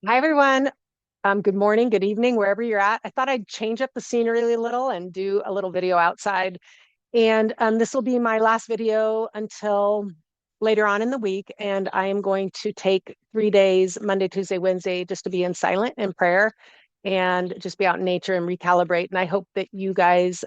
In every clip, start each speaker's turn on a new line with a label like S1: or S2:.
S1: Hi, everyone. Good morning, good evening, wherever you're at. I thought I'd change up the scenery a little and do a little video outside. And this will be my last video until later on in the week. And I am going to take 3 days, Monday, Tuesday, Wednesday, just to be in silent and prayer and just be out in nature and recalibrate. And I hope that you guys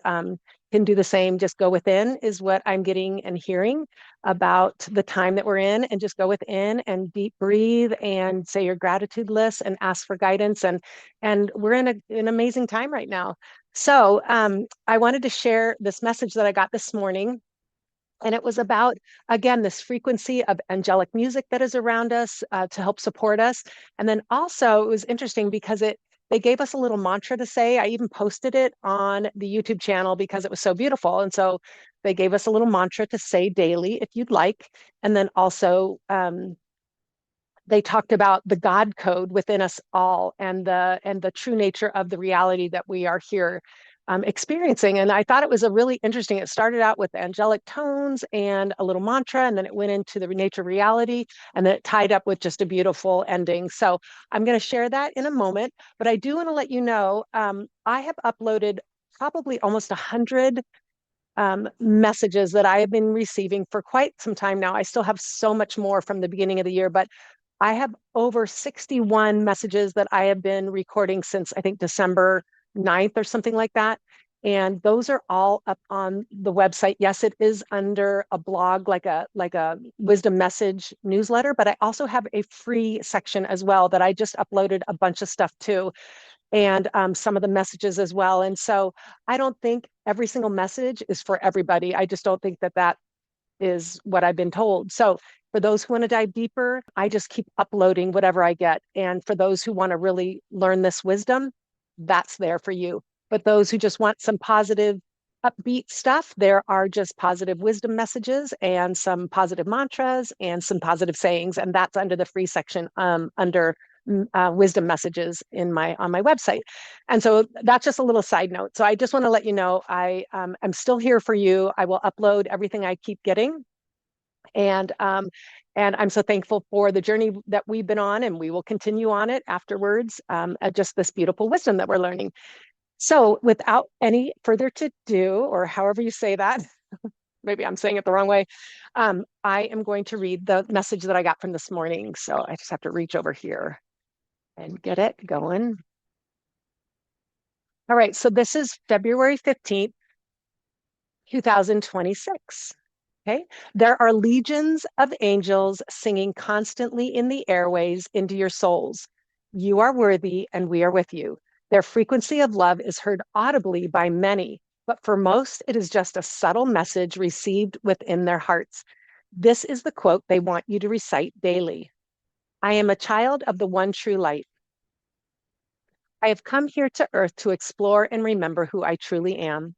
S1: can do the same. Just go within is what I'm getting and hearing about the time that we're in, and just go within and deep breathe and say your gratitude list and ask for guidance. And we're in an amazing time right now. So I wanted to share this message that I got this morning. And it was about, again, this frequency of angelic music that is around us to help support us. And then also, it was interesting because they gave us a little mantra to say. I even posted it on the YouTube channel because it was so beautiful. And so they gave us a little mantra to say daily if you'd like. And then also, they talked about the God code within us all and the true nature of the reality that we are here experiencing. And I thought it was a really interesting. It started out with angelic tones and a little mantra, and then it went into the nature of reality, and then it tied up with just a beautiful ending. So I'm going to share that in a moment, but I do want to let you know I have uploaded probably almost 100 messages that I have been receiving for quite some time now. I still have so much more from the beginning of the year, but I have over 61 messages that I have been recording since I think December 9th or something like that. And those are all up on the website. Yes, it is under a blog, like a wisdom message newsletter, but I also have a free section as well that I just uploaded a bunch of stuff to, and some of the messages as well. And so I don't think every single message is for everybody. I just don't think that that is what I've been told. So for those who want to dive deeper, I just keep uploading whatever I get. And for those who want to really learn this wisdom, that's there for you. But those who just want some positive, upbeat stuff, there are just positive wisdom messages and some positive mantras and some positive sayings. And that's under the free section under wisdom messages in my on my website. And so that's just a little side note. So I just want to let you know I'm still here for you. I will upload everything I keep getting, and I'm so thankful for the journey that we've been on, and we will continue on it afterwards. Just this beautiful wisdom that we're learning. So without any further to do, or however you say that, maybe I'm saying it the wrong way. I am going to read the message that I got from this morning. So I just have to reach over here and get it going. All right, so this is February 15th, 2026. Okay, there are legions of angels singing constantly in the airways into your souls. You are worthy, and we are with you. Their frequency of love is heard audibly by many, but for most, it is just a subtle message received within their hearts. This is the quote they want you to recite daily. I am a child of the one true light. I have come here to earth to explore and remember who I truly am.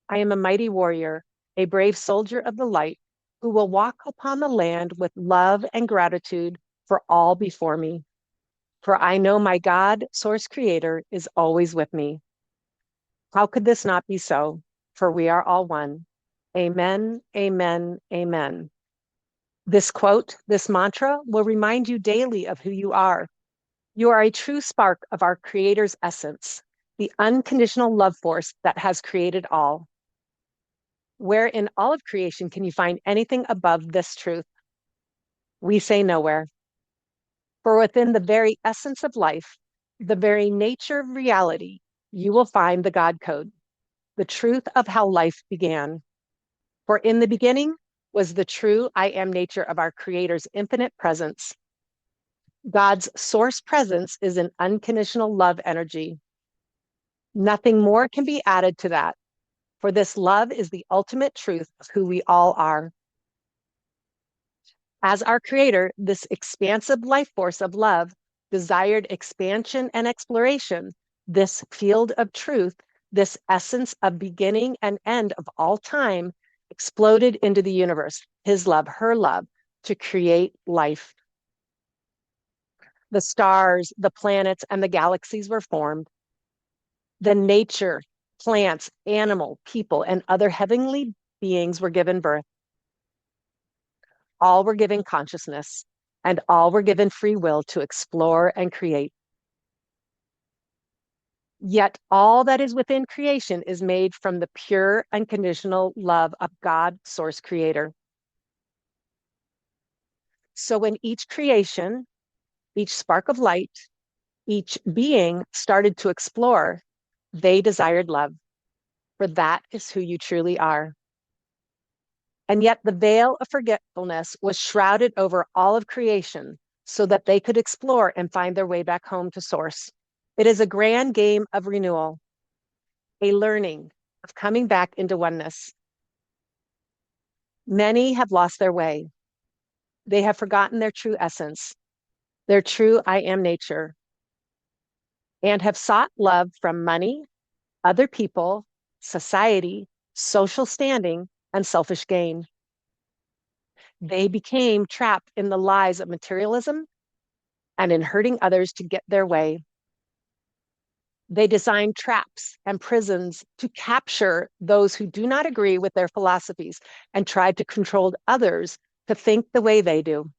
S1: I am a mighty warrior, a brave soldier of the light, who will walk upon the land with love and gratitude for all before me. For I know my God, source creator, is always with me. How could this not be so? For we are all one. Amen, amen, amen. This quote, this mantra will remind you daily of who you are. You are a true spark of our creator's essence, the unconditional love force that has created all. Where in all of creation can you find anything above this truth? We say nowhere. For within the very essence of life, the very nature of reality, you will find the God code, the truth of how life began. For in the beginning was the true I am nature of our Creator's infinite presence. God's source presence is an unconditional love energy. Nothing more can be added to that, for this love is the ultimate truth of who we all are. As our creator, this expansive life force of love desired expansion and exploration, this field of truth, this essence of beginning and end of all time, exploded into the universe, his love, her love, to create life. The stars, the planets, and the galaxies were formed. The nature, plants, animal, people, and other heavenly beings were given birth. All were given consciousness. and all were given free will to explore and create. Yet all that is within creation is made from the pure, unconditional love of God, Source Creator. So when each creation, each spark of light, each being started to explore, they desired love, for that is who you truly are. And yet the veil of forgetfulness was shrouded over all of creation so that they could explore and find their way back home to Source. It is a grand game of renewal, a learning of coming back into oneness. Many have lost their way. They have forgotten their true essence, their true I am nature, and have sought love from money, other people, society, social standing, and selfish gain. They became trapped in the lies of materialism and in hurting others to get their way. They designed traps and prisons to capture those who do not agree with their philosophies and tried to control others to think the way they do.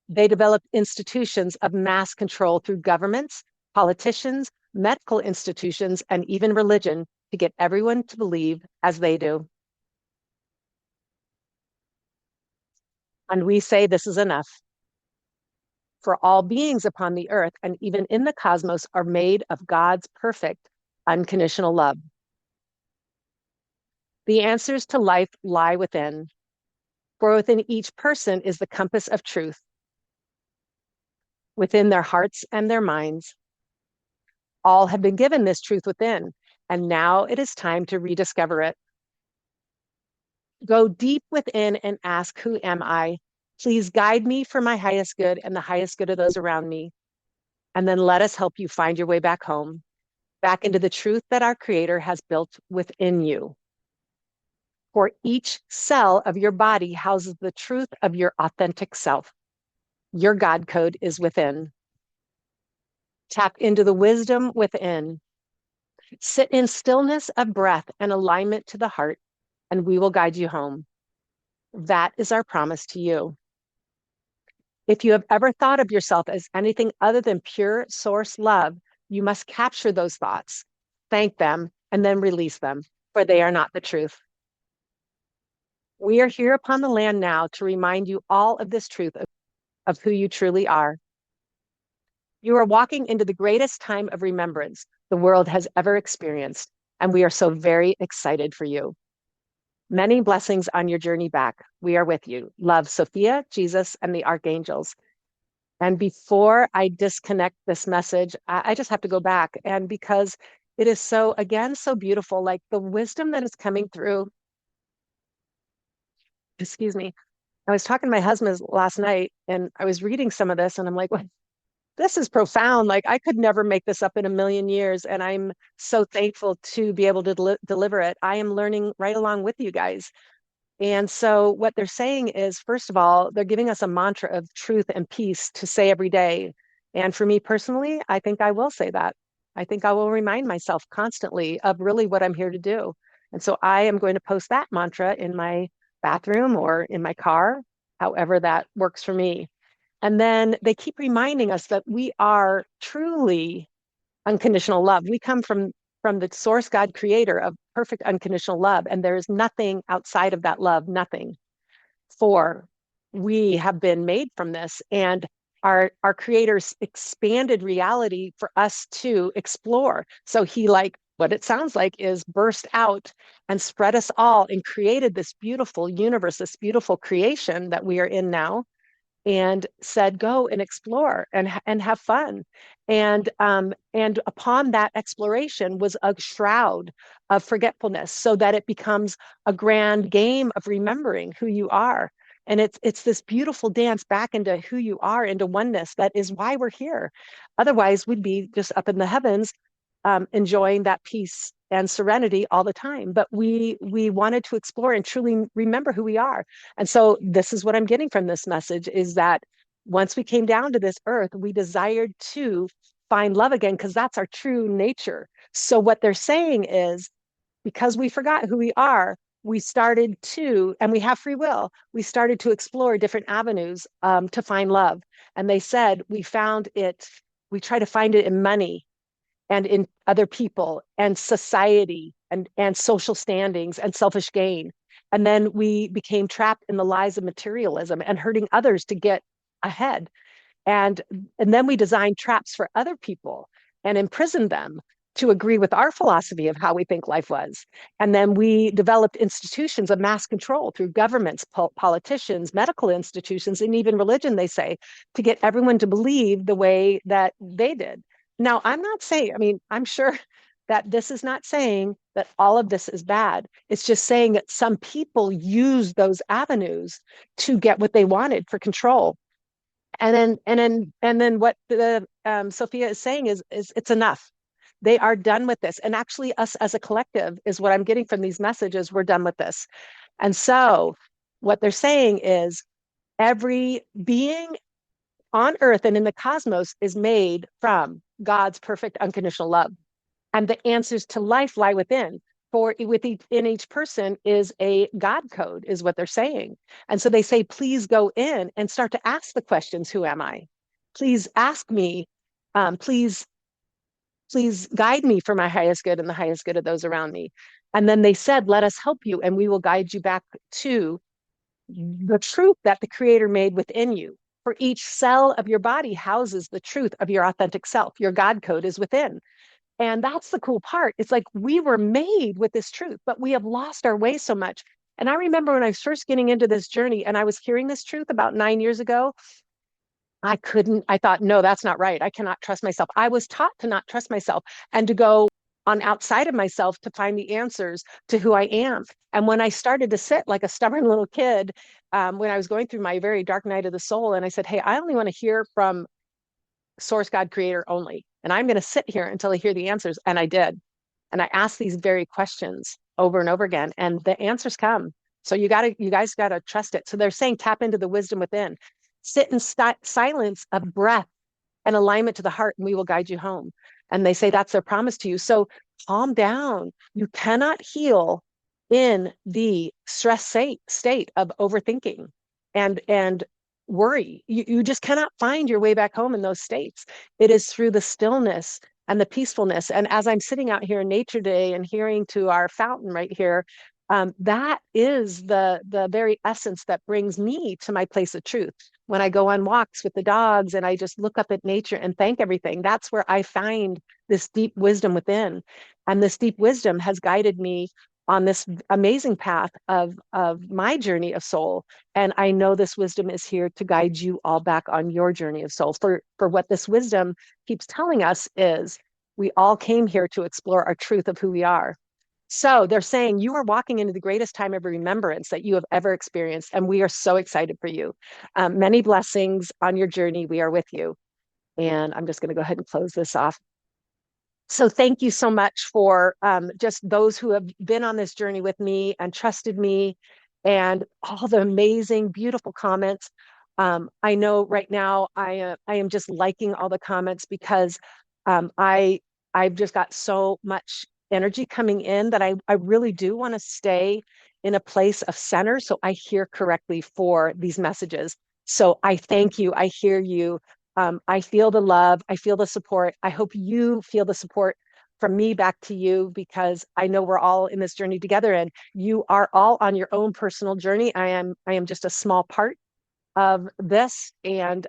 S1: They developed institutions of mass control through governments, politicians, medical institutions, and even religion to get everyone to believe as they do. And we say this is enough. For all beings upon the earth and even in the cosmos are made of God's perfect, unconditional love. The answers to life lie within, for within each person is the compass of truth, within their hearts and their minds. All have been given this truth within, and now it is time to rediscover it. Go deep within and ask, who am I? Please guide me for my highest good and the highest good of those around me. And then let us help you find your way back home, back into the truth that our Creator has built within you. For each cell of your body houses the truth of your authentic self. Your God code is within. Tap into the wisdom within. Sit in stillness of breath and alignment to the heart, and we will guide you home. That is our promise to you. If you have ever thought of yourself as anything other than pure source love, you must capture those thoughts, thank them, and then release them, for they are not the truth. We are here upon the land now to remind you all of this truth of who you truly are. You are walking into the greatest time of remembrance the world has ever experienced, and we are so very excited for you. Many blessings on your journey back. We are with you. Love, Sophia, Jesus, and the archangels. And before I disconnect this message, I just have to go back. And because it is so, again, so beautiful, like the wisdom that is coming through. Excuse me. I was talking to my husband last night and I was reading some of this and I'm like, well, this is profound. Like I could never make this up in a million years. And I'm so thankful to be able to deliver it. I am learning right along with you guys. And so what they're saying is, first of all, they're giving us a mantra of truth and peace to say every day. And for me personally, I think I will say that. I think I will remind myself constantly of really what I'm here to do. And so I am going to post that mantra in my bathroom or in my car, however that works for me. And then they keep reminding us that we are truly unconditional love. We come from the source God creator of perfect unconditional love. And there is nothing outside of that love, nothing. For we have been made from this and our creators expanded reality for us to explore. So he like what it sounds like is burst out and spread us all and created this beautiful universe, this beautiful creation that we are in now and said, go and explore and have fun. And upon that exploration was a shroud of forgetfulness so that it becomes a grand game of remembering who you are. And it's this beautiful dance back into who you are, into oneness. That is why we're here. Otherwise, we'd be just up in the heavens, enjoying that peace and serenity all the time. But we wanted to explore and truly remember who we are. And so this is what I'm getting from this message is that once we came down to this earth, we desired to find love again because that's our true nature. So what they're saying is because we forgot who we are, we started to, and we have free will, we started to explore different avenues to find love. And they said we found it, we try to find it in money and in other people and society and social standings and selfish gain. And then we became trapped in the lies of materialism and hurting others to get ahead. And and then we designed traps for other people and imprisoned them to agree with our philosophy of how we think life was. And then we developed institutions of mass control through governments, politicians, medical institutions, and even religion, they say, to get everyone to believe the way that they did. Now, I'm not saying, I mean, I'm sure that this is not saying that all of this is bad. It's just saying that some people use those avenues to get what they wanted for control. And then what the Sophia is saying is it's enough. They are done with this. And actually, us as a collective is what I'm getting from these messages. We're done with this. And so what they're saying is every being on earth and in the cosmos is made from God's perfect unconditional love. And the answers to life lie within. For in each person is a God code, is what they're saying. And so they say, please go in and start to ask the questions, who am I? Please ask me, please, please guide me for my highest good and the highest good of those around me. And then they said, let us help you, and we will guide you back to the truth that the Creator made within you. For each cell of your body houses the truth of your authentic self. Your God code is within. And that's the cool part. It's like we were made with this truth, but we have lost our way so much. And I remember when I was first getting into this journey and I was hearing this truth about 9 years ago, I thought, no, that's not right. I cannot trust myself. I was taught to not trust myself and to go on outside of myself to find the answers to who I am. And when I started to sit like a stubborn little kid, when I was going through my very dark night of the soul, and I said, hey, I only want to hear from source God creator only. And I'm going to sit here until I hear the answers. And I did. And I asked these very questions over and over again, and the answers come. So you guys gotta trust it. So they're saying tap into the wisdom within, sit in silence of breath and alignment to the heart, and we will guide you home. And they say that's their promise to you. So calm down. You cannot heal in the stress state of overthinking and worry. You just cannot find your way back home in those states. It is through the stillness and the peacefulness. And as I'm sitting out here in nature today and hearing to our fountain right here, that is the very essence that brings me to my place of truth. When I go on walks with the dogs and I just look up at nature and thank everything, that's where I find this deep wisdom within. And this deep wisdom has guided me on this amazing path of my journey of soul. And I know this wisdom is here to guide you all back on your journey of soul. For what this wisdom keeps telling us is we all came here to explore our truth of who we are. So they're saying you are walking into the greatest time of remembrance that you have ever experienced. And we are so excited for you. Many blessings on your journey. We are with you. And I'm just going to go ahead and close this off. So thank you so much for just those who have been on this journey with me and trusted me, and all the amazing, beautiful comments. I know right now I am just liking all the comments because I've just got so much energy coming in that I really do want to stay in a place of center so I hear correctly for these messages. So I thank you. I hear you. I feel the love. I feel the support. I hope you feel the support from me back to you, because I know we're all in this journey together and you are all on your own personal journey. I am just a small part of this. And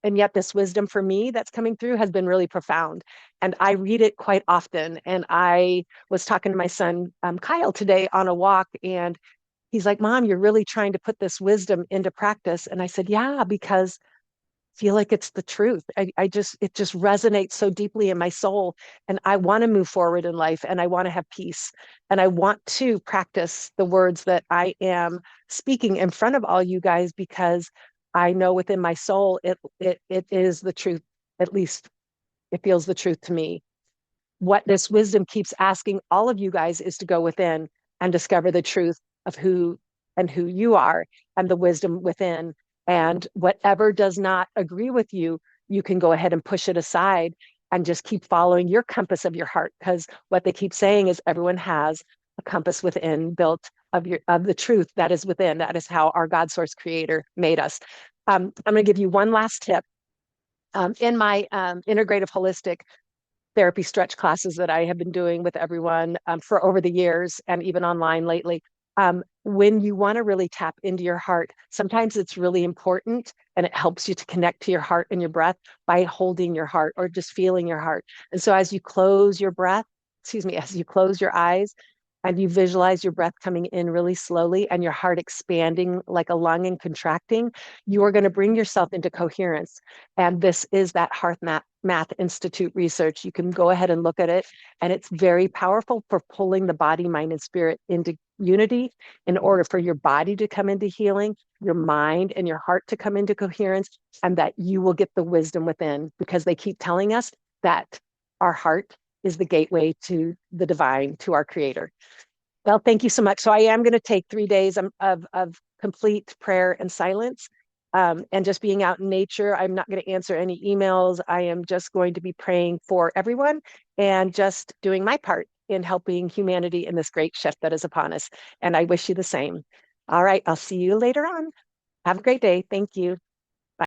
S1: yet this wisdom for me that's coming through has been really profound. And I read it quite often. And I was talking to my son, Kyle, today on a walk, and he's like, Mom, you're really trying to put this wisdom into practice. And I said, yeah, because feel like it's the truth. It just resonates so deeply in my soul. And I want to move forward in life, and I want to have peace. And I want to practice the words that I am speaking in front of all you guys, because I know within my soul, it is the truth. At least it feels the truth to me. What this wisdom keeps asking all of you guys is to go within and discover the truth of who you are, and the wisdom within. And whatever does not agree with you, you can go ahead and push it aside and just keep following your compass of your heart. Because what they keep saying is everyone has a compass within built of the truth that is within. That is how our God source creator made us. I'm going to give you one last tip. In my integrative holistic therapy stretch classes that I have been doing with everyone for over the years and even online lately. When you want to really tap into your heart, sometimes it's really important and it helps you to connect to your heart and your breath by holding your heart or just feeling your heart. And so as you close your breath, excuse me, as you close your eyes and you visualize your breath coming in really slowly and your heart expanding like a lung and contracting, you are going to bring yourself into coherence. And this is that Heart Math Institute research. You can go ahead and look at it. And it's very powerful for pulling the body, mind, and spirit into unity in order for your body to come into healing, your mind and your heart to come into coherence, and that you will get the wisdom within because they keep telling us that our heart is the gateway to the divine, to our creator. Well, thank you so much. So I am going to take 3 days of complete prayer and silence and just being out in nature. I'm not going to answer any emails. I am just going to be praying for everyone and just doing my part in helping humanity in this great shift that is upon us. And I wish you the same. All right, I'll see you later on. Have a great day. Thank you.